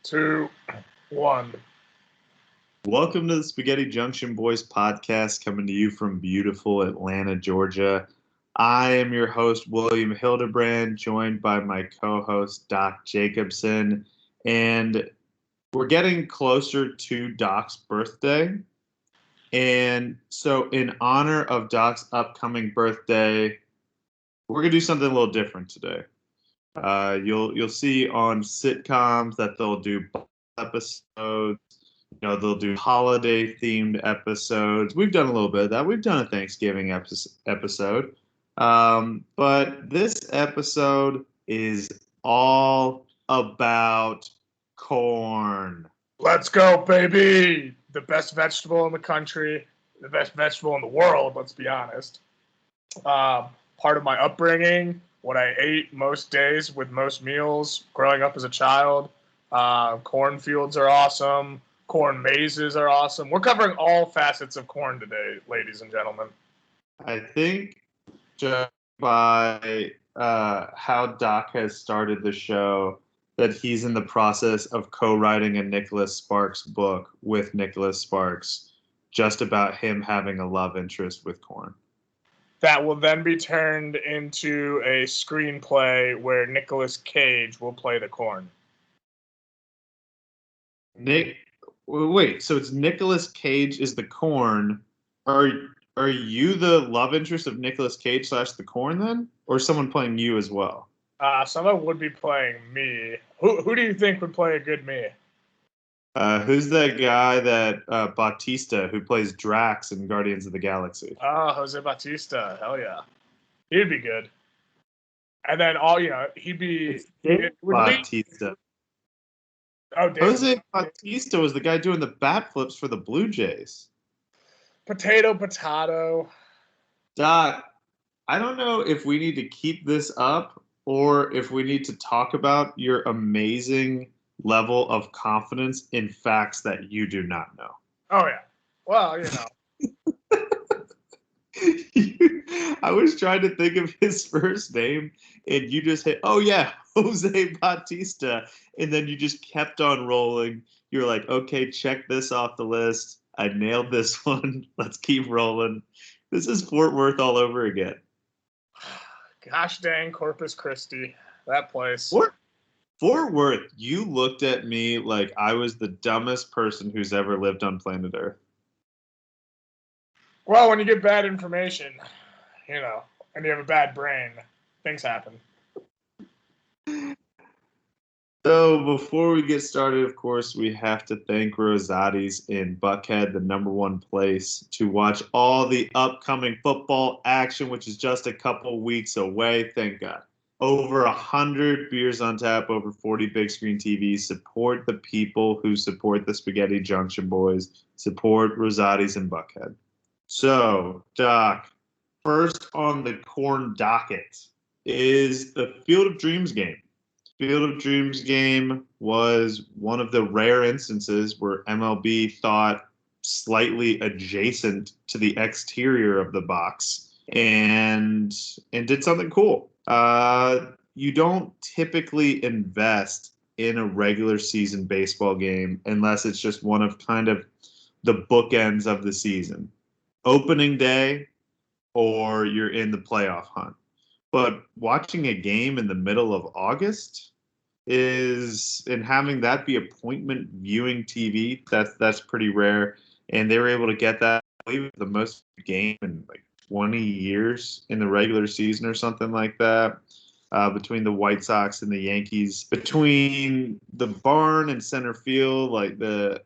2, 1. Welcome to the Spaghetti Junction Boys podcast, coming to you from beautiful Atlanta, Georgia. I am your host, William Hildebrand, joined by my co-host, Doc Jacobson. And we're getting closer to Doc's birthday. And so in honor of Doc's upcoming birthday, we're going to do something a little different today. You'll see on sitcoms that they'll do episodes. They'll do holiday-themed episodes. We've done a little bit of that. We've done a Thanksgiving episode. But this episode is all about corn. Let's go, baby! The best vegetable in the country, the best vegetable in the world, let's be honest. Part of my upbringing, what I ate most days with most meals growing up as a child. Cornfields are awesome. Corn mazes are awesome. We're covering all facets of corn today, ladies and gentlemen. I think just by how Doc has started the show, that he's in the process of co-writing a Nicholas Sparks book with Nicholas Sparks, just about him having a love interest with corn. That will then be turned into a screenplay where Nicolas Cage will play the corn. Wait, so it's Nicolas Cage is the corn. Are you the love interest of Nicolas Cage / the corn then? Or is someone playing you as well? Someone would be playing me. Who do you think would play a good me? Who's that guy that Bautista who plays Drax in Guardians of the Galaxy? Jose Bautista. Hell yeah. He'd be good. And then he'd be Bautista. David. Jose Bautista was the guy doing the bat flips for the Blue Jays. Potato. Doc, I don't know if we need to keep this up or if we need to talk about your amazing level of confidence in facts that you do not know. Oh, yeah. Well, I was trying to think of his first name, and you just hit, oh, yeah, Jose Bautista. And then you just kept on rolling. You're like, okay, check this off the list. I nailed this one. Let's keep rolling. This is Fort Worth all over again. Gosh dang Corpus Christi, that place. Fort Worth, you looked at me like I was the dumbest person who's ever lived on planet Earth. Well, when you get bad information, and you have a bad brain, things happen. So before we get started, of course, we have to thank Rosati's in Buckhead, the #1 place to watch all the upcoming football action, which is just a couple weeks away. Thank God. Over 100 beers on tap, over 40 big screen TVs. Support the people who support the Spaghetti Junction Boys. Support Rosati's in Buckhead. So, Doc, first on the corn docket is the Field of Dreams game. Field of Dreams game was one of the rare instances where MLB thought slightly adjacent to the exterior of the box and did something cool. You don't typically invest in a regular season baseball game unless it's just one of kind of the bookends of the season. Opening day or you're in the playoff hunt. But watching a game in the middle of August and having that be appointment viewing TV, that's pretty rare. And they were able to get that, I believe, the most game in like 20 years in the regular season or something like that, between the White Sox and the Yankees, between the barn and center field, like the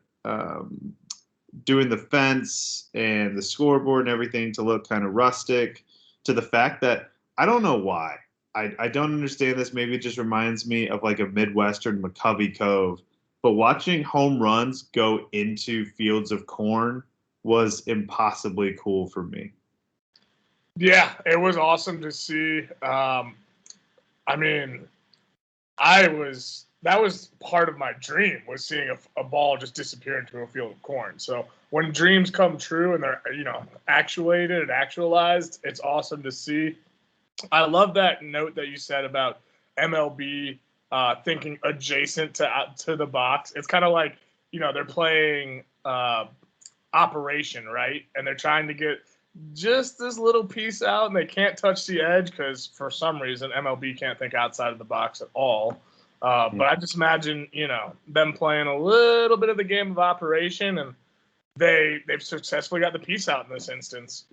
doing the fence and the scoreboard and everything to look kind of rustic, to the fact that I don't know why. I don't understand this. Maybe it just reminds me of like a Midwestern McCovey Cove. But watching home runs go into fields of corn was impossibly cool for me. Yeah, it was awesome to see. That was part of my dream, was seeing a ball just disappear into a field of corn. So when dreams come true and they're, actuated and actualized, it's awesome to see. I love that note that you said about MLB thinking adjacent to the box. It's kind of like, they're playing operation, right? And they're trying to get just this little piece out, and they can't touch the edge because for some reason MLB can't think outside of the box at all. But I just imagine, them playing a little bit of the game of operation, and they've successfully got the piece out in this instance.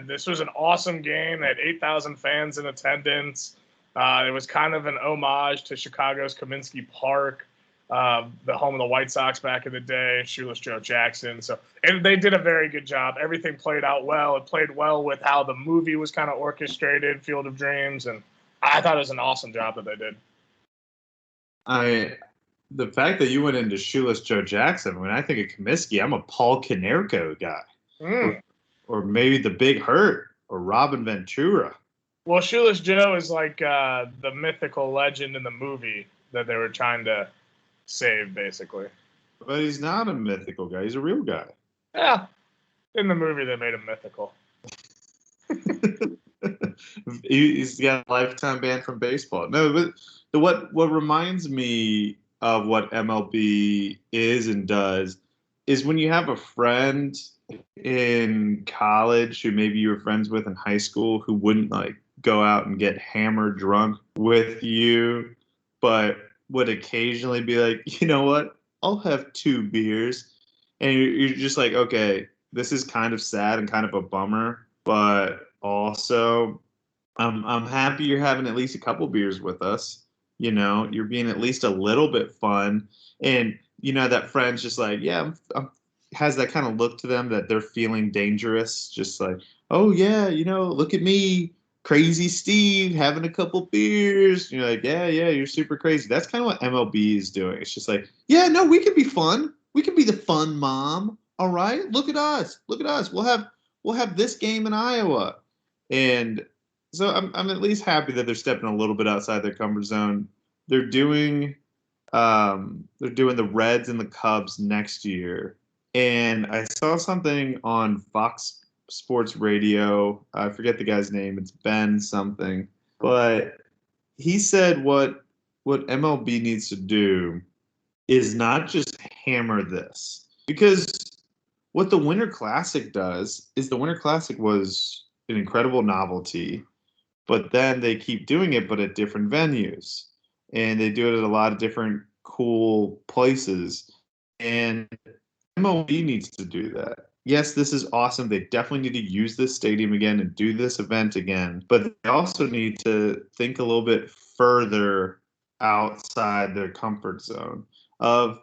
This was an awesome game. They had 8,000 fans in attendance. It was kind of an homage to Chicago's Kaminsky Park, the home of the White Sox back in the day, Shoeless Joe Jackson. And they did a very good job. Everything played out well. It played well with how the movie was kind of orchestrated, Field of Dreams, and I thought it was an awesome job that they did. The fact that you went into Shoeless Joe Jackson, when I think of Comiskey, I'm a Paul Konerko guy. Or maybe the Big Hurt or Robin Ventura. Well, Shoeless Joe is like the mythical legend in the movie that they were trying to save, basically. But he's not a mythical guy. He's a real guy. Yeah. In the movie, they made him mythical. He's got a lifetime ban from baseball. No, but what reminds me of what MLB is and does is when you have a friend in college who maybe you were friends with in high school who wouldn't go out and get hammered drunk with you, but would occasionally be like, you know what, I'll have 2 beers. And you're just like, okay, this is kind of sad and kind of a bummer, but also I'm happy you're having at least a couple beers with us. You're being at least a little bit fun. And, that friend's just like, yeah, has that kind of look to them that they're feeling dangerous. Just like, oh, yeah, look at me, crazy Steve, having a couple beers. You're like, yeah, you're super crazy. That's kind of what MLB is doing. It's just like, yeah, no, we can be fun. We can be the fun mom. All right, look at us. Look at us. We'll have this game in Iowa. And so I'm at least happy that they're stepping a little bit outside their comfort zone. They're doing the Reds and the Cubs next year. And I saw something on Fox Sports Radio. I forget the guy's name. It's Ben something. But he said what MLB needs to do is not just hammer this. Because what the Winter Classic does is the Winter Classic was an incredible novelty. But then they keep doing it, but at different venues. And they do it at a lot of different cool places. And MLB needs to do that. Yes, this is awesome. They definitely need to use this stadium again and do this event again. But they also need to think a little bit further outside their comfort zone. I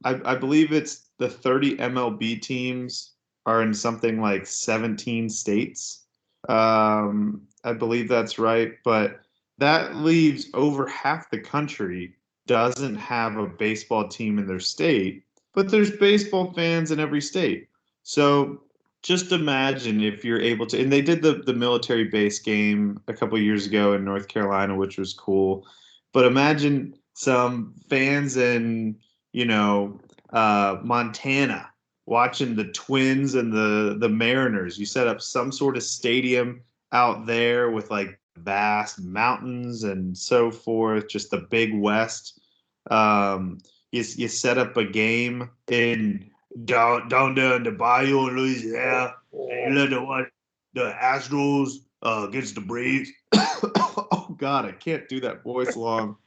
believe it's the 30 MLB teams are in something like 17 states. I believe that's right, but that leaves over half the country doesn't have a baseball team in their state, but there's baseball fans in every state. So just imagine if you're able to, and they did the military base game a couple of years ago in North Carolina, which was cool, but imagine some fans in, Montana watching the Twins and the Mariners. You set up some sort of stadium out there with vast mountains and so forth, just the big West. You set up a game down there in the bayou in Louisiana. You let the Astros against the Braves. Oh God, I can't do that voice long,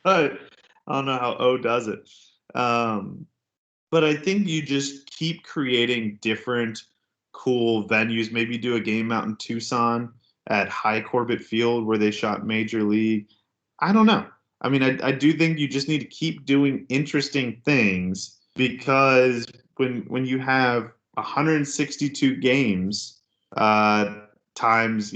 but I don't know how O does it. But I think you just keep creating different cool venues. Maybe do a game out in Tucson at High Corbett Field where they shot Major League. I don't know. I mean, I do think you just need to keep doing interesting things, because when you have 162 games times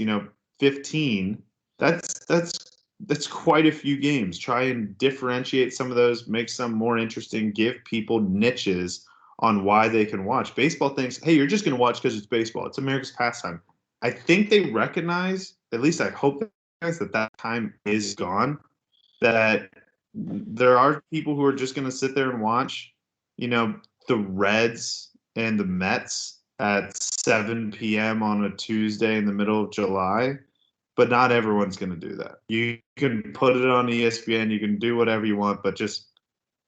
15, that's quite a few games. Try and differentiate some of those, make some more interesting, give people niches on why they can watch. Baseball thinks, hey, you're just going to watch because it's baseball. It's America's pastime. I think they recognize, at least I hope they recognize, that time is gone, that there are people who are just going to sit there and watch, the Reds and the Mets at 7 p.m. on a Tuesday in the middle of July. but not everyone's going to do that. You can put it on ESPN, you can do whatever you want, but just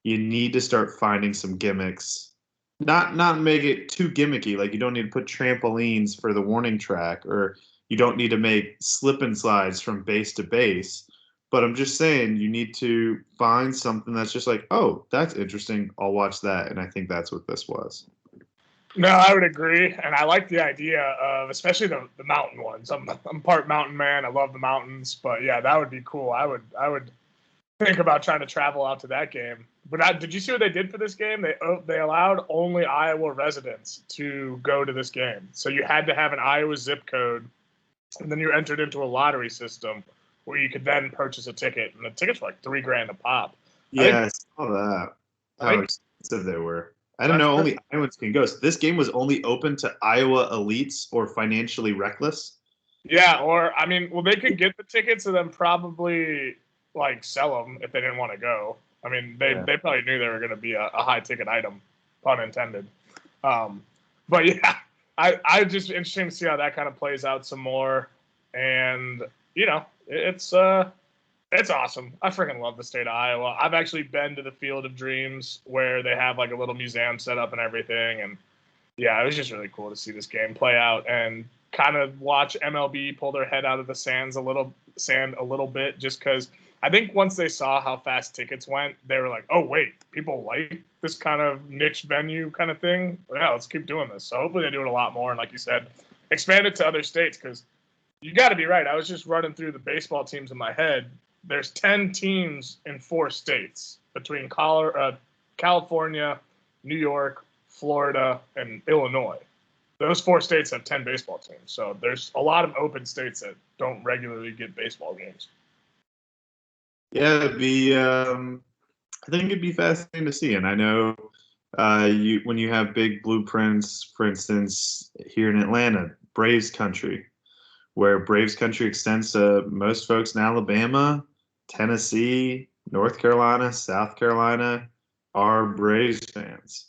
you need to start finding some gimmicks. Not make it too gimmicky. Like you don't need to put trampolines for the warning track, or you don't need to make slip and slides from base to base. But I'm just saying you need to find something that's just like, oh, that's interesting. I'll watch that. And I think that's what this was. No, I would agree, and I like the idea of especially the mountain ones. I'm part mountain man. I love the mountains, but yeah, that would be cool. I would think about trying to travel out to that game. But did you see what they did for this game? They allowed only Iowa residents to go to this game, so you had to have an Iowa zip code, and then you entered into a lottery system where you could then purchase a ticket, and the tickets were like $3,000 a pop. Yeah, I saw that. How expensive they were. I don't know. Only Iowans can go. So this game was only open to Iowa elites or financially reckless. Yeah, or I mean, well, they could get the tickets and then probably like sell them if they didn't want to go. I mean, they probably knew they were going to be a high ticket item, pun intended. But yeah, I just interesting to see how that kind of plays out some more. And you know, it's awesome. I freaking love the state of Iowa. I've actually been to the Field of Dreams where they have like a little museum set up and everything. And yeah, it was just really cool to see this game play out and kind of watch MLB pull their head out of the sand a little bit, just because I think once they saw how fast tickets went, they were like, oh, wait, people like this kind of niche venue kind of thing. Yeah, let's keep doing this. So hopefully they do it a lot more. And like you said, expand it to other states, because you got to be right. I was just running through the baseball teams in my head. There's 10 teams in 4 states between California, New York, Florida, and Illinois. Those 4 states have 10 baseball teams. So there's a lot of open states that don't regularly get baseball games. Yeah, it'd be. I think it'd be fascinating to see. And I know when you have big blueprints, for instance, here in Atlanta, Braves country, where Braves country extends to most folks in Alabama, Tennessee, North Carolina, South Carolina are Braves fans.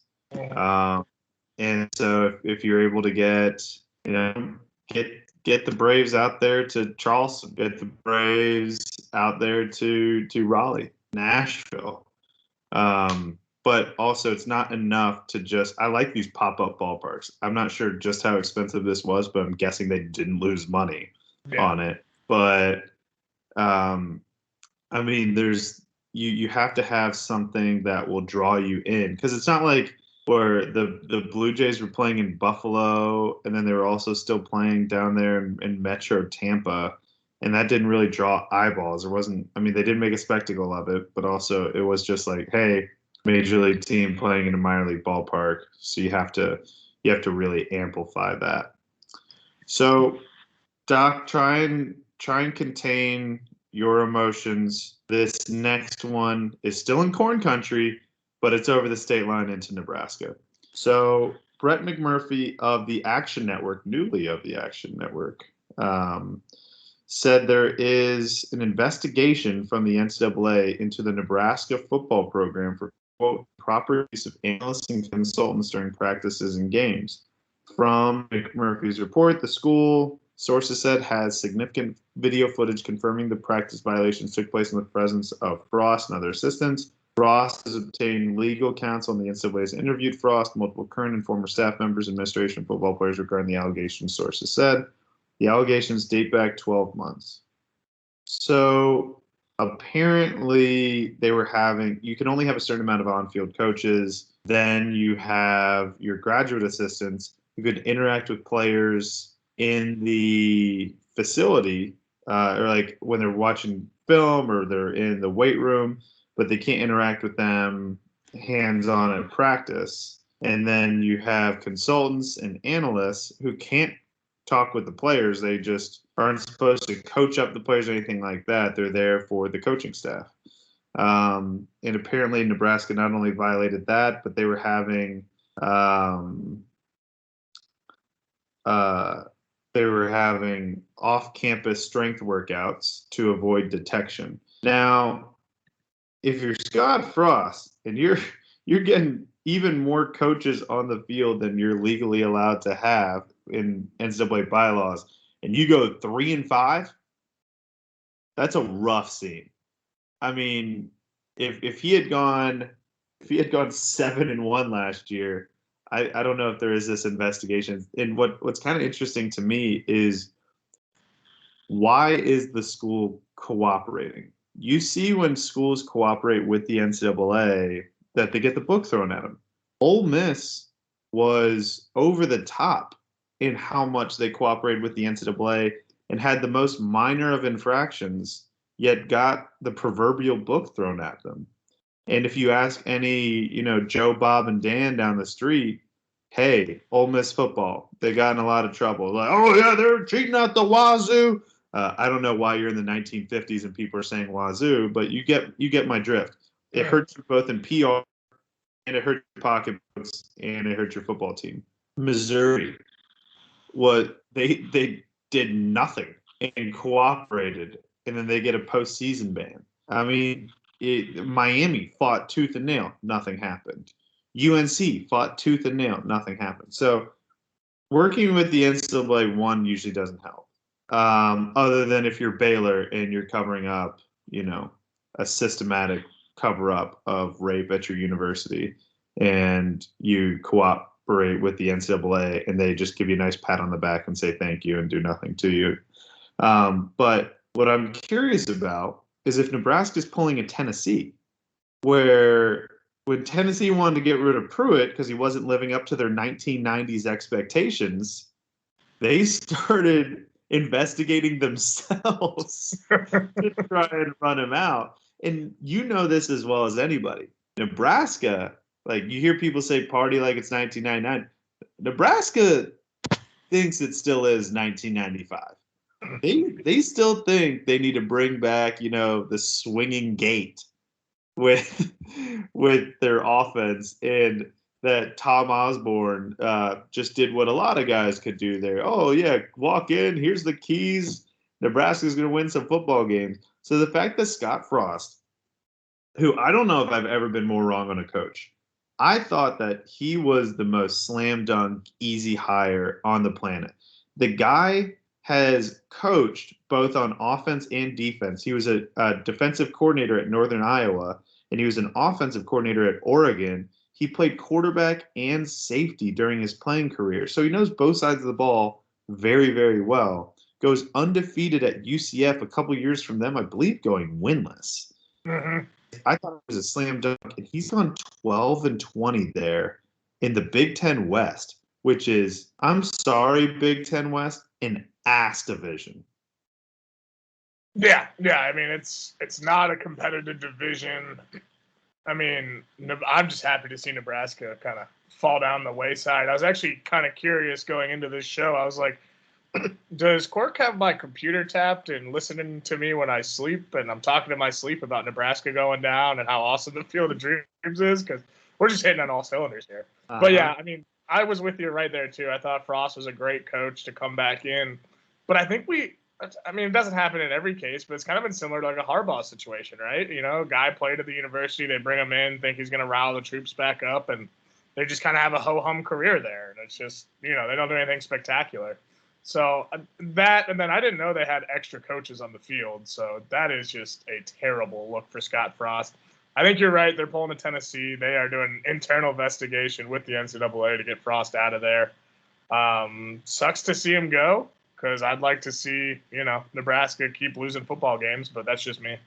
And so if you're able to get the Braves out there to Charleston, get the Braves out there to Raleigh, Nashville. But also it's not enough to just – I like these pop-up ballparks. I'm not sure just how expensive this was, but I'm guessing they didn't lose money on it. But, I mean, you have to have something that will draw you in, because it's not like where the Blue Jays were playing in Buffalo and then they were also still playing down there in Metro Tampa, and that didn't really draw eyeballs. They did make a spectacle of it, but also it was just like, hey, major league team playing in a minor league ballpark. So you have to really amplify that. So, Doc, try and contain your emotions. This next one is still in corn country, but it's over the state line into Nebraska. So Brett McMurphy of the Action Network, newly of the Action Network, said there is an investigation from the NCAA into the Nebraska football program for, quote, proper use of analysts and consultants during practices and games. From McMurphy's report, the school, sources said, has significant video footage confirming the practice violations took place in the presence of Frost and other assistants. Frost has obtained legal counsel, and the NCAA has interviewed Frost, multiple current and former staff members, administration, and football players regarding the allegations, sources said. The allegations date back 12 months. So apparently you can only have a certain amount of on-field coaches. Then you have your graduate assistants who could interact with players in the facility, or like when they're watching film or they're in the weight room, but they can't interact with them hands-on at practice. And then you have consultants and analysts who can't talk with the players. They just aren't supposed to coach up the players or anything like that. They're there for the coaching staff. And apparently Nebraska not only violated that, but they were having off-campus strength workouts to avoid detection. Now, if you're Scott Frost and you're getting even more coaches on the field than you're legally allowed to have in NCAA bylaws, and you go 3-5, That's a rough scene. I mean, if he had gone 7-1 last year, I don't know if there is this investigation. And what's kind of interesting to me is, why is the school cooperating? You see when schools cooperate with the NCAA that they get the book thrown at them. Ole Miss was over the top in how much they cooperated with the NCAA and had the most minor of infractions, yet got the proverbial book thrown at them. And if you ask any, Joe, Bob, and Dan down the street, hey, Ole Miss football, they got in a lot of trouble. Like, oh yeah, they're cheating at the wazoo. I don't know why you're in the 1950s and people are saying wazoo, but you get my drift. It hurts you both in PR, and it hurts your pocketbooks, and it hurts your football team. Missouri, they did nothing and cooperated, and then they get a postseason ban. I mean, Miami fought tooth and nail, nothing happened. UNC fought tooth and nail, nothing happened. So working with the NCAA usually doesn't help. Other than if you're Baylor and you're covering up, a systematic cover up of rape at your university, and you cooperate with the NCAA and they just give you a nice pat on the back and say thank you and do nothing to you. But what I'm curious about is if Nebraska's pulling a Tennessee, where when Tennessee wanted to get rid of Pruitt because he wasn't living up to their 1990s expectations, they started investigating themselves to try and run him out. And you know this as well as anybody. Nebraska, like you hear people say party like it's 1999. Nebraska thinks it still is 1995. They still think they need to bring back, the swinging gate with their offense, and that Tom Osborne just did what a lot of guys could do there. Oh yeah, walk in, here's the keys. Nebraska's going to win some football games. So the fact that Scott Frost, who I don't know if I've ever been more wrong on a coach, I thought that he was the most slam dunk, easy hire on the planet. The guy has coached both on offense and defense. He was a defensive coordinator at Northern Iowa, and he was an offensive coordinator at Oregon. He played quarterback and safety during his playing career. So he knows both sides of the ball very, very well. Goes undefeated at UCF a couple years from them, I believe, going winless. Mm-hmm. I thought it was a slam dunk, and he's gone 12-20 there in the Big Ten West, which is, I'm sorry, Big Ten West, an ass division. Yeah. I mean, it's not a competitive division. I mean, I'm just happy to see Nebraska kind of fall down the wayside. I was actually kind of curious going into this show. I was like, does Cork have my computer tapped and listening to me when I sleep, and I'm talking to my sleep about Nebraska going down and how awesome the Field of Dreams is? Because we're just hitting on all cylinders here. Uh-huh. But yeah, I mean, I was with you right there too. I thought Frost was a great coach to come back in, but I think it doesn't happen in every case, but it's kind of been similar to like a Harbaugh situation, right? Guy played at the university, they bring him in, think he's going to rile the troops back up, and they just kind of have a ho-hum career there. And it's just, they don't do anything spectacular. So that, and then I didn't know they had extra coaches on the field. So that is just a terrible look for Scott Frost. I think you're right. They're pulling to Tennessee. They are doing an internal investigation with the NCAA to get Frost out of there. Sucks to see him go, because I'd like to see, Nebraska keep losing football games, but that's just me.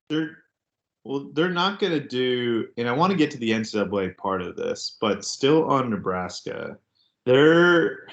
They're not going to do, and I want to get to the NCAA part of this, but still on Nebraska, they're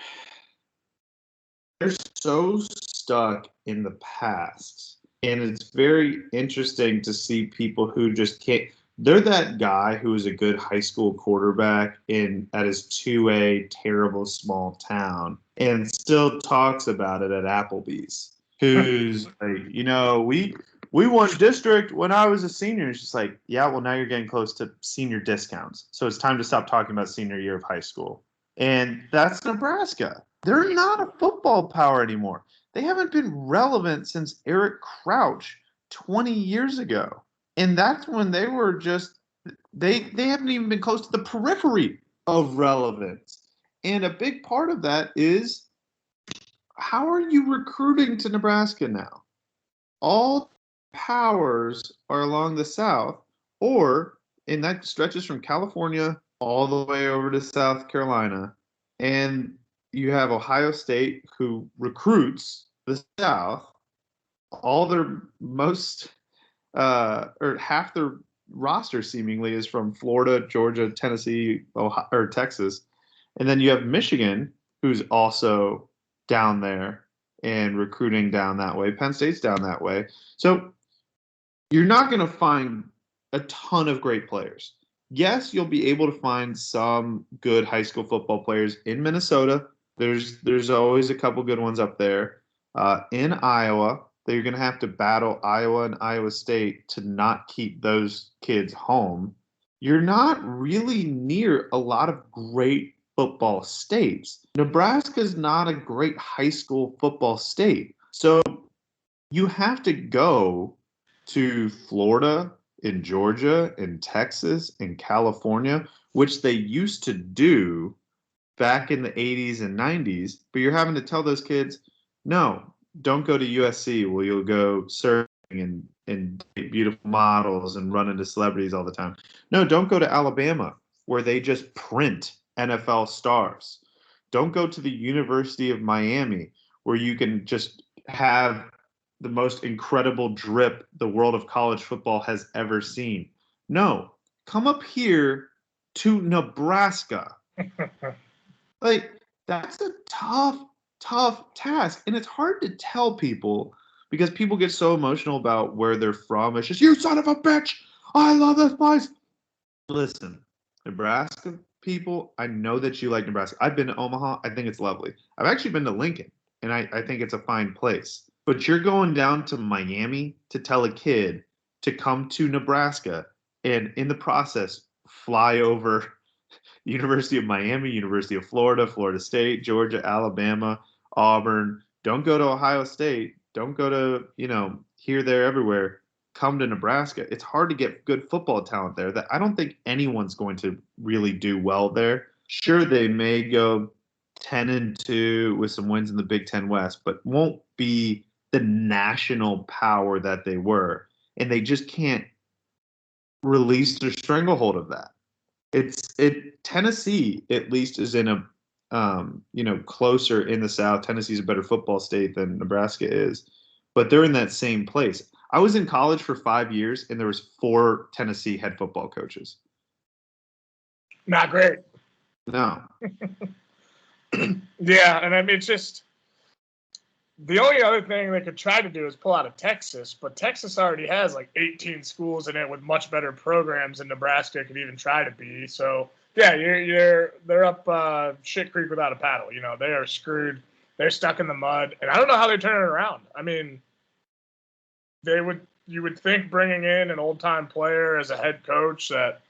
so stuck in the past. And it's very interesting to see people who just can't. They're that guy who was a good high school quarterback at his 2A terrible small town and still talks about it at Applebee's. Who's like, we won district when I was a senior. It's just like, yeah, well, now you're getting close to senior discounts. So it's time to stop talking about senior year of high school. And that's Nebraska. They're not a football power anymore. They haven't been relevant since Eric Crouch 20 years ago. And that's when they were just they haven't even been close to the periphery of relevance. And a big part of that is, how are you recruiting to Nebraska now? All powers are along the south, and that stretches from California all the way over to South Carolina. And you have Ohio State, who recruits the South. All their or half their roster seemingly is from Florida, Georgia, Tennessee, Ohio, or Texas. And then you have Michigan, who's also down there and recruiting down that way. Penn State's down that way. So you're not going to find a ton of great players. Yes, you'll be able to find some good high school football players in Minnesota. There's always a couple good ones up there. In Iowa, they're going to have to battle Iowa and Iowa State to not keep those kids home. You're not really near a lot of great football states. Nebraska is not a great high school football state. So you have to go to Florida and Georgia and Texas and California, which they used to do back in the 80s and 90s, but you're having to tell those kids, no, don't go to USC where you'll go surfing and date beautiful models and run into celebrities all the time. No, don't go to Alabama where they just print NFL stars. Don't go to the University of Miami where you can just have the most incredible drip the world of college football has ever seen. No, come up here to Nebraska. Like, that's a tough task. And it's hard to tell people because people get so emotional about where they're from. It's just, you son of a bitch. I love this place. Listen, Nebraska people, I know that you like Nebraska. I've been to Omaha. I think it's lovely. I've actually been to Lincoln, and I think it's a fine place. But you're going down to Miami to tell a kid to come to Nebraska and in the process fly over University of Miami, University of Florida, Florida State, Georgia, Alabama, Auburn. Don't go to Ohio State. Don't go to, here, there, everywhere. Come to Nebraska. It's hard to get good football talent there. That I don't think anyone's going to really do well there. Sure, they may go 10-2 with some wins in the Big Ten West, but won't be the national power that they were. And they just can't release their stranglehold of that. Tennessee at least is in a closer in the South. Tennessee's a better football state than Nebraska is, but they're in that same place. I was in college for 5 years, and there was 4 Tennessee head football coaches. Not great. No. Yeah, and I mean, it's just the only other thing they could try to do is pull out of Texas, but Texas already has like 18 schools in it with much better programs than Nebraska could even try to be. So yeah, they're up shit creek without a paddle. They are screwed. They're stuck in the mud, and I don't know how they turn it around. I mean, you would think bringing in an old time player as a head coach that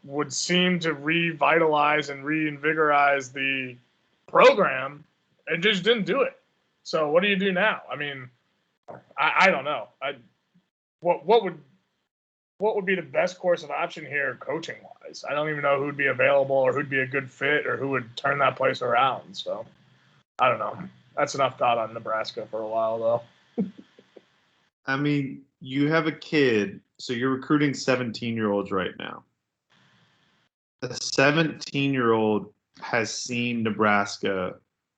would seem to revitalize and reinvigorize the program, and just didn't do it. So what do you do now? I mean, I don't know. What would be the best course of action here, coaching wise? I don't even know who'd be available or who'd be a good fit or who would turn that place around. So I don't know. That's enough thought on Nebraska for a while, though. I mean, you have a kid, so you're recruiting 17-year-olds right now. A 17-year-old has seen Nebraska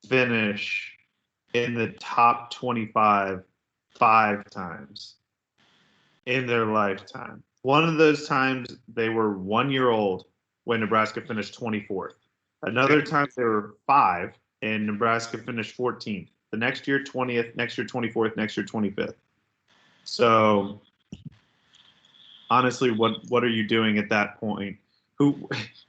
finish in the top 25 5 times in their lifetime. One of those times they were 1 year old when Nebraska finished 24th. Another time they were 5 and Nebraska finished 14th. The next year 20th, next year 24th, next year 25th. So honestly, what are you doing at that point?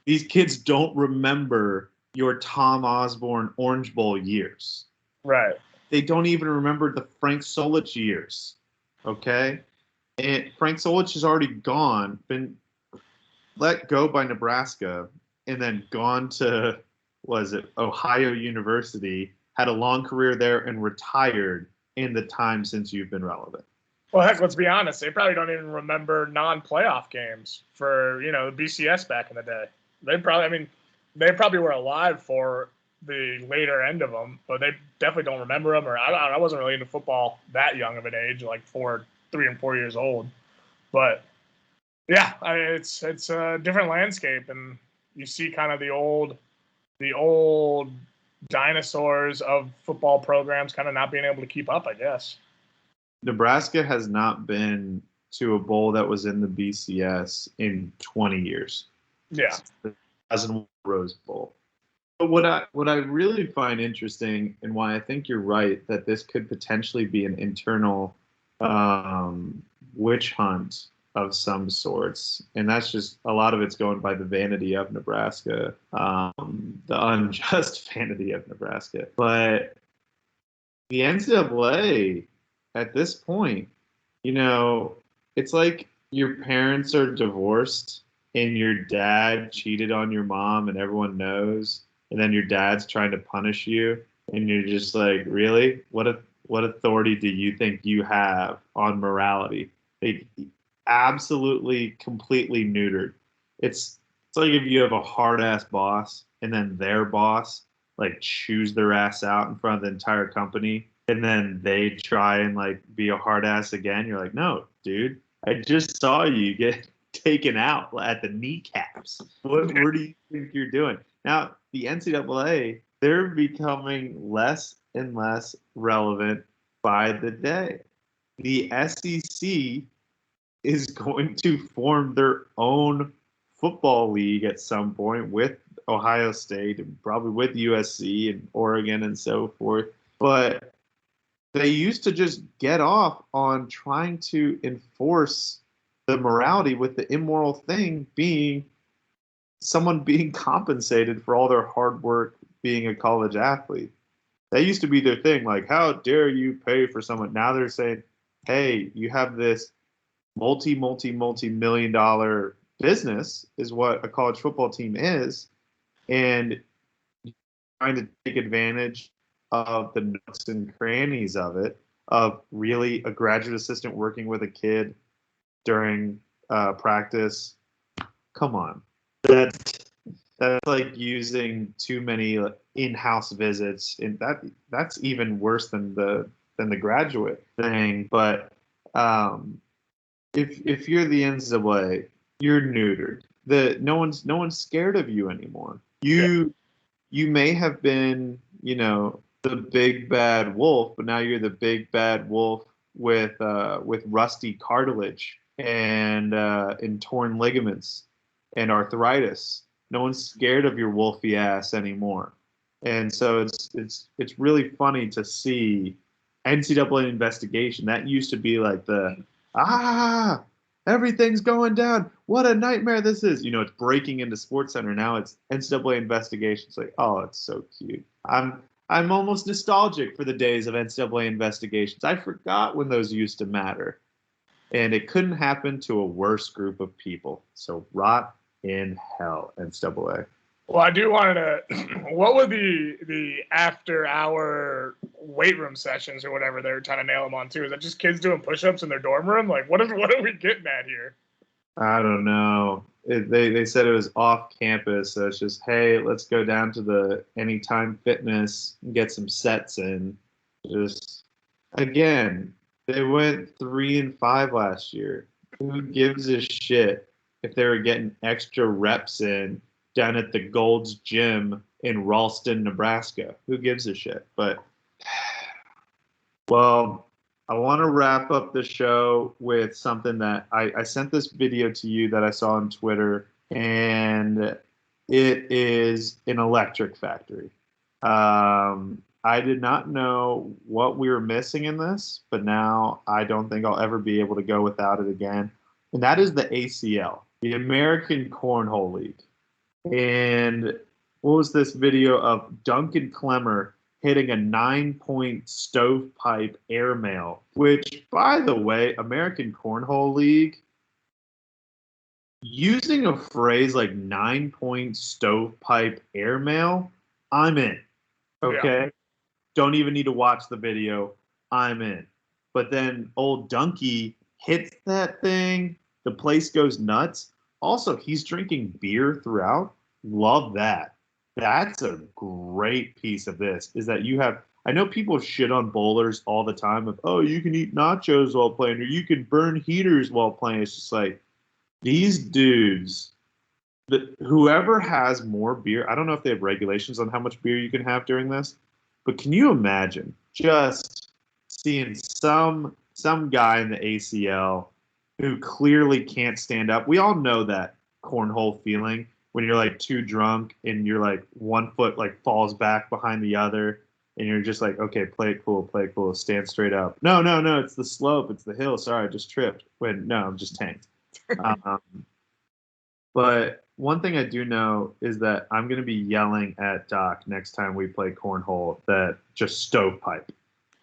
These kids don't remember your Tom Osborne Orange Bowl years. Right. They don't even remember the Frank Solich years. Okay? And Frank Solich has already been let go by Nebraska, and then gone to, Ohio University, had a long career there, and retired in the time since you've been relevant. Well, heck, let's be honest. They probably don't even remember non-playoff games for, the BCS back in the day. They probably were alive for the later end of them, but they definitely don't remember them. Or I wasn't really into football that young of an age, like 4 3 and 4 years old. But yeah, it's a different landscape, and you see kind of the old dinosaurs of football programs kind of not being able to keep up, I guess. Nebraska has not been to a bowl that was in the BCS in 20 years. Yeah. The 2001 Rose Bowl. But what I really find interesting, and why I think you're right that this could potentially be an internal witch hunt of some sorts, and that's just a lot of it's going by the vanity of Nebraska, the unjust vanity of Nebraska. But the NCAA at this point, it's like your parents are divorced and your dad cheated on your mom and everyone knows, and then your dad's trying to punish you, and you're just like, really? What authority do you think you have on morality? Like, absolutely, completely neutered. It's like if you have a hard-ass boss and then their boss like chews their ass out in front of the entire company, and then they try and like be a hard ass again. You're like, no, dude, I just saw you get taken out at the kneecaps. What do you think you're doing? Now, the NCAA, they're becoming less and less relevant by the day. The SEC is going to form their own football league at some point with Ohio State and probably with USC and Oregon and so forth. But they used to just get off on trying to enforce the morality, with the immoral thing being someone being compensated for all their hard work being a college athlete. That used to be their thing. Like, how dare you pay for someone? Now they're saying, hey, you have this multi-million dollar business is what a college football team is, and trying to take advantage of the nooks and crannies of it, of really a graduate assistant working with a kid during practice. Come on. That's like using too many in-house visits, and that's even worse than the graduate thing. But if you're the NCAA, you're neutered. No one's scared of you anymore. You may have been, the big bad wolf, but now you're the big bad wolf with rusty cartilage and torn ligaments and arthritis. No one's scared of your wolfy ass anymore. And so it's really funny to see NCAA investigation. That used to be like everything's going down. What a nightmare this is. It's breaking into SportsCenter. Now it's NCAA investigation. It's like, oh, it's so cute. I'm almost nostalgic for the days of NCAA investigations. I forgot when those used to matter. And it couldn't happen to a worse group of people. So rot in hell, NCAA. Well, I do want to. What were the after-hour weight room sessions or whatever they were trying to nail them on too? Is that just kids doing push-ups in their dorm room? Like, what are we getting at here? I don't know. They said it was off campus, so it's just, hey, let's go down to the Anytime Fitness and get some sets in. Just again, they went 3-5 last year. Who gives a shit if they were getting extra reps in down at the Gold's Gym in Ralston, Nebraska? Who gives a shit? But, well, I want to wrap up the show with something that I sent this video to you that I saw on Twitter, and it is an electric factory. I did not know what we were missing in this, but now I don't think I'll ever be able to go without it again. And that is the ACL, the American Cornhole Leauge. And what was this video of Duncan Clemmer hitting a 9-point stovepipe airmail, which, by the way, American Cornhole Leauge, using a phrase like 9-point stovepipe airmail, I'm in. Okay? Yeah. Don't even need to watch the video. I'm in. But then old Dunky hits that thing. The place goes nuts. Also, he's drinking beer throughout. Love that. That's a great piece of this, is that you have I know people shit on bowlers all the time of, oh, you can eat nachos while playing, or you can burn heaters while playing. It's just like these dudes, whoever has more beer, I don't know if they have regulations on how much beer you can have during this, but can you imagine just seeing some guy in the ACL who clearly can't stand up? We all know that cornhole feeling when you're like too drunk and you're like one foot like falls back behind the other and you're just like, okay, play it cool, stand straight up. No, it's the slope, it's the hill. Sorry, I just tripped. No, I'm just tanked. But one thing I do know is that I'm going to be yelling at Doc next time we play cornhole that just stovepipe.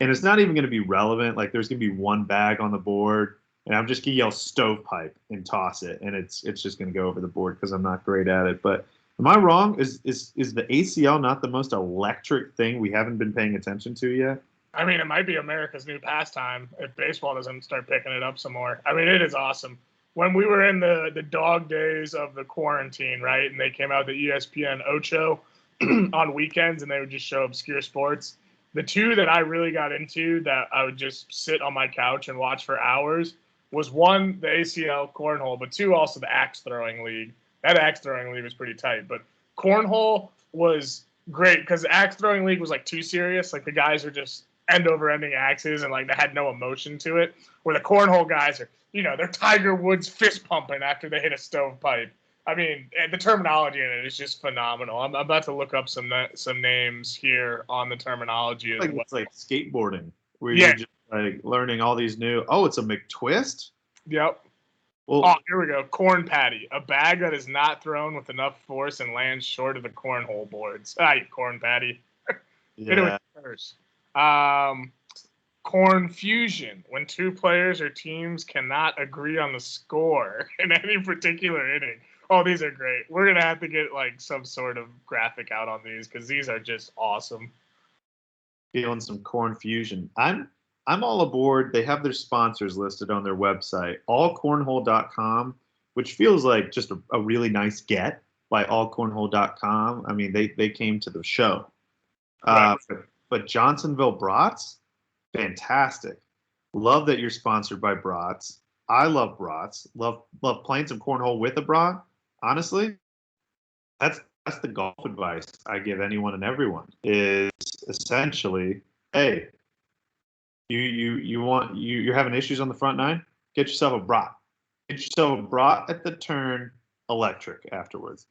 And it's not even going to be relevant. Like there's going to be one bag on the board, and I'm just going to yell stovepipe and toss it, and it's just going to go over the board because I'm not great at it. But am I wrong? Is the ACL not the most electric thing we haven't been paying attention to yet? I mean, it might be America's new pastime if baseball doesn't start picking it up some more. I mean, it is awesome. When we were in the dog days of the quarantine, right, and they came out the ESPN Ocho on weekends and they would just show obscure sports, the two that I really got into that I would just sit on my couch and watch for hours was one, the ACL cornhole, but two, also the axe throwing league. That axe throwing league was pretty tight, but cornhole was great because the axe throwing league was like too serious. Like the guys are just end over ending axes and like they had no emotion to it. Where the cornhole guys are, they're Tiger Woods fist pumping after they hit a stovepipe. I mean, the terminology in it is just phenomenal. I'm about to look up some names here on the terminology as well. It's like skateboarding, where you're just like learning all these new. Oh, it's a McTwist. Yep. Well, here we go. Corn patty, a bag that is not thrown with enough force and lands short of the cornhole boards. You corn patty. Yeah. Corn fusion, when two players or teams cannot agree on the score in any particular inning. Oh, these are great. We're going to have to get like some sort of graphic out on these because these are just awesome. Feeling some corn fusion. I'm all aboard. They have their sponsors listed on their website, allcornhole.com, which feels like just a really nice get by allcornhole.com. I mean, they came to the show. Right. But Johnsonville Brats, fantastic. Love that you're sponsored by Brats. I love Brats. Love playing some cornhole with a Brat. Honestly, that's the golf advice I give anyone and everyone is essentially, hey, you're having issues on the front nine, get yourself a Brat. Get yourself a Brat at the turn, electric afterwards.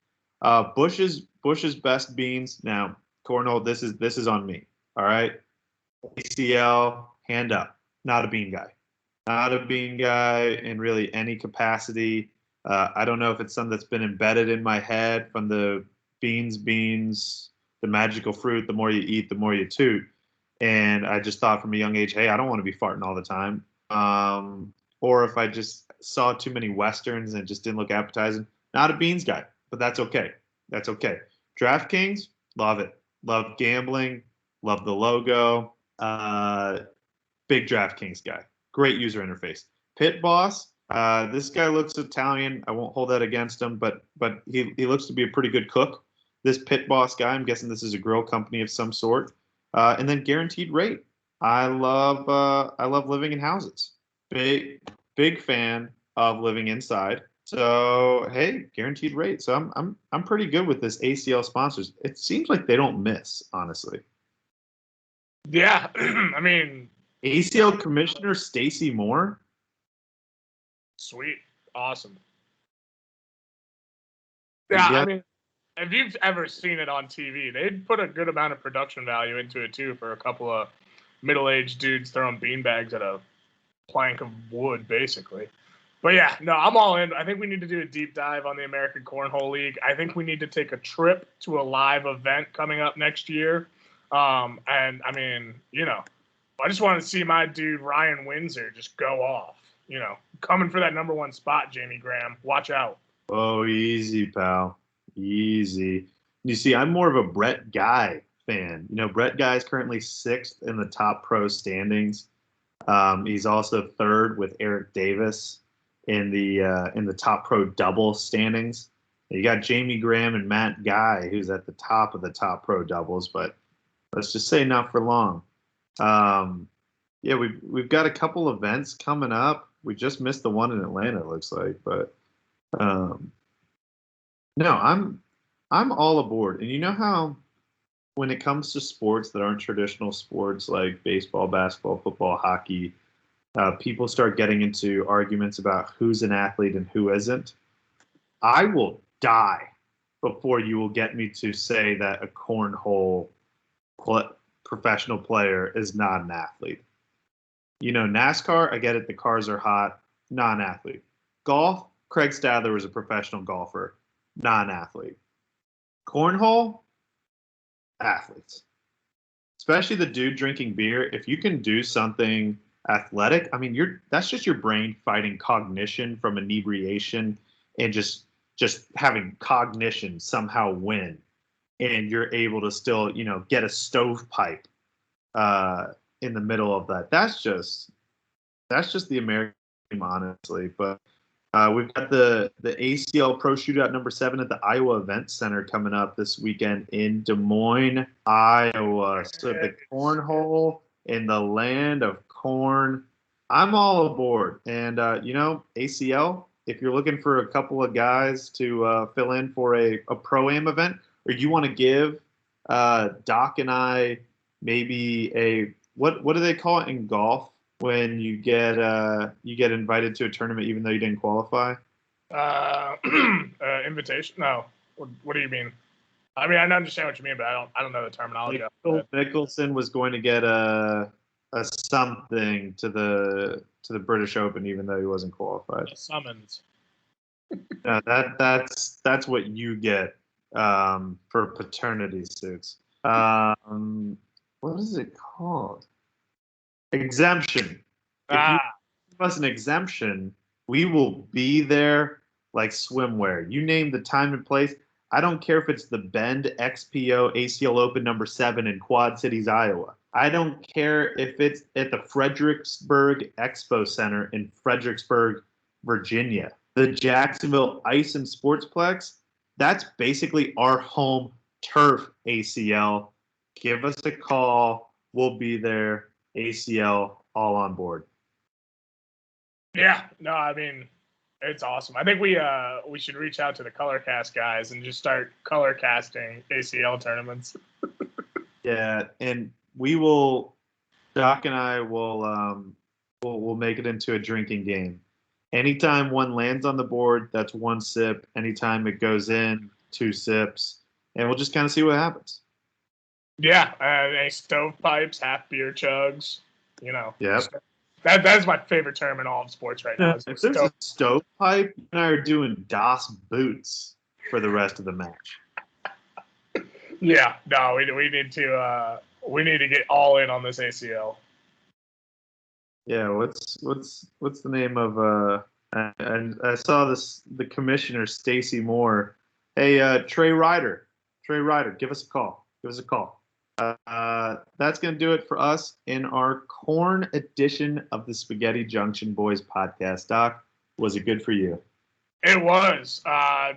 Bush's best beans. Now, cornhole, this is on me. All right. ACL, hand up. Not a bean guy. Not a bean guy in really any capacity. I don't know if it's something that's been embedded in my head from the beans, the magical fruit. The more you eat, the more you toot. And I just thought from a young age, hey, I don't want to be farting all the time. Or if I just saw too many Westerns and just didn't look appetizing, not a beans guy, but that's okay. That's okay. DraftKings, love it. Love gambling. Love the logo. Big DraftKings guy. Great user interface. Pit Boss. This guy looks Italian. I won't hold that against him, but he looks to be a pretty good cook. This Pit Boss guy, I'm guessing this is a grill company of some sort. And then Guaranteed Rate. I love living in houses. Big fan of living inside. So hey, Guaranteed Rate. So I'm pretty good with this ACL sponsors. It seems like they don't miss, honestly. Yeah, I mean, ACL Commissioner Stacy Moore. Sweet, awesome. Yeah, I mean, if you've ever seen it on TV, they'd put a good amount of production value into it too for a couple of middle-aged dudes throwing beanbags at a plank of wood, basically. But yeah, no, I'm all in. I think we need to do a deep dive on the American Cornhole League. I think we need to take a trip to a live event coming up next year. And I mean, I just want to see my dude Ryan Windsor just go off. Coming for that number one spot, Jamie Graham. Watch out. Oh, easy, pal. Easy. You see, I'm more of a Brett Guy fan. Brett Guy is currently 6th in the top pro standings. He's also 3rd with Eric Davis in the top pro double standings. You got Jamie Graham and Matt Guy, who's at the top of the top pro doubles, but Let's just say not for long. Yeah, we've got a couple events coming up. We just missed the one in Atlanta, it looks like, but no, I'm all aboard. And you know how when it comes to sports that aren't traditional sports like baseball, basketball, football, hockey, people start getting into arguments about who's an athlete and who isn't. I will die before you will get me to say that a cornhole professional player is not an athlete. You know, NASCAR, I get it. The cars are hot. Non-athlete. Golf, Craig Stadler was a professional golfer. Non-athlete. Cornhole, athletes. Especially the dude drinking beer. If you can do something athletic, I mean, that's just your brain fighting cognition from inebriation and just having cognition somehow win. And you're able to still, get a stovepipe in the middle of that. That's just the American team, honestly. But we've got the ACL Pro Shootout number 7 at the Iowa Event Center coming up this weekend in Des Moines, Iowa. So the cornhole in the land of corn. I'm all aboard. And, ACL, if you're looking for a couple of guys to fill in for a Pro-Am event, or you want to give Doc and I maybe a what do they call it in golf when you get invited to a tournament even though you didn't qualify? Invitation? No. What do you mean? I mean, I understand what you mean, but I don't know the terminology. Phil Mickelson was going to get a something to the British Open even though he wasn't qualified. A summons. That's what you get for paternity suits. What is it called? Exemption. If you give us an exemption, we will be there like swimwear. You name the time and place. I don't care if it's the Bend XPO ACL Open number 7 in Quad Cities, Iowa. I don't care if it's at the Fredericksburg Expo Center in Fredericksburg, Virginia. The Jacksonville Ice and Sportsplex, that's basically our home turf, ACL. Give us a call. We'll be there. ACL, all on board. Yeah, no, I mean, it's awesome. I think we should reach out to the ColorCast guys and just start color casting ACL tournaments. Yeah, and Doc and I will we'll make it into a drinking game. Anytime one lands on the board, that's 1 sip. Anytime it goes in, 2 sips. And we'll just kind of see what happens. Yeah, any stovepipes, half beer chugs, Yeah. That's my favorite term in all of sports right now. If there's a stovepipe, you and I are doing DOS boots for the rest of the match. Yeah, no, we need to get all in on this ACL. Yeah, what's the name of and I saw the commissioner Stacy Moore. Hey, Trey Ryder, give us a call. That's going to do it for us in our corn edition of the Spaghetti Junction Boys podcast. Doc, was it good for you? It was.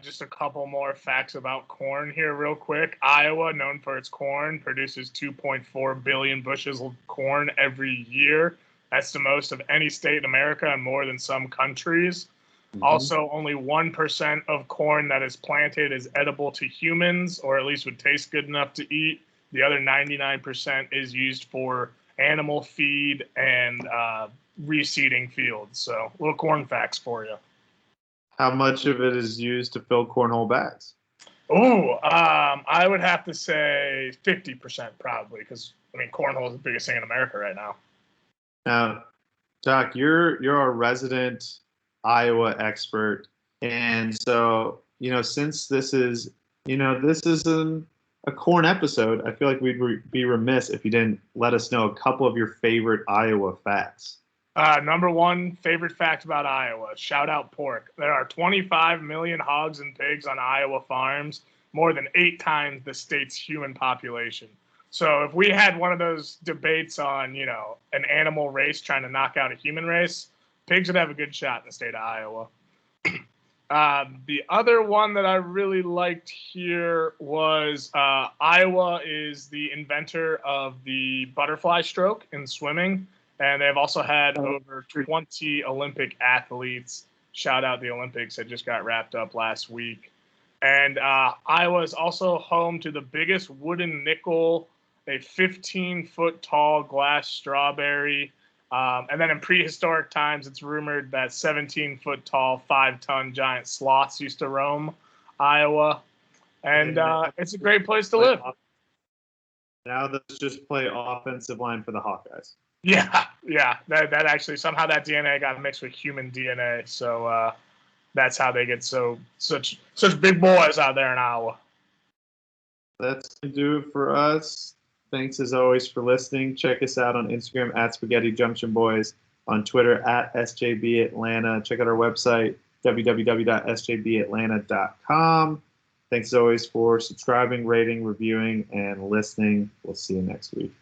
Just a couple more facts about corn here real quick. Iowa, known for its corn, produces 2.4 billion bushels of corn every year. That's the most of any state in America and more than some countries. Mm-hmm. Also, only 1% of corn that is planted is edible to humans, or at least would taste good enough to eat. The other 99% is used for animal feed and reseeding fields. So, little corn facts for you. How much of it is used to fill cornhole bags? I would have to say 50% probably, because cornhole is the biggest thing in America right now. Now, Doc, you're a resident Iowa expert, and so since this is a corn episode, I feel like we'd be remiss if you didn't let us know a couple of your favorite Iowa facts. Number 1 favorite fact about Iowa, shout out pork. There are 25 million hogs and pigs on Iowa farms, more than 8 times the state's human population. So if we had one of those debates on, an animal race trying to knock out a human race, pigs would have a good shot in the state of Iowa. The other one that I really liked here was Iowa is the inventor of the butterfly stroke in swimming, and they've also had over 20 Olympic athletes. Shout out the Olympics that just got wrapped up last week. And Iowa is also home to the biggest wooden nickel, a 15-foot tall glass strawberry. And then in prehistoric times, it's rumored that 17-foot tall, 5-ton giant sloths used to roam Iowa. And it's a great place to live. Now let's just play offensive line for the Hawkeyes. Yeah. That actually, somehow that DNA got mixed with human DNA. So that's how they get such big boys out there in Iowa. That's going to do it for us. Thanks, as always, for listening. Check us out on Instagram at Spaghetti Junction Boys, on Twitter at SJB Atlanta. Check out our website, www.sjbatlanta.com. Thanks, as always, for subscribing, rating, reviewing, and listening. We'll see you next week.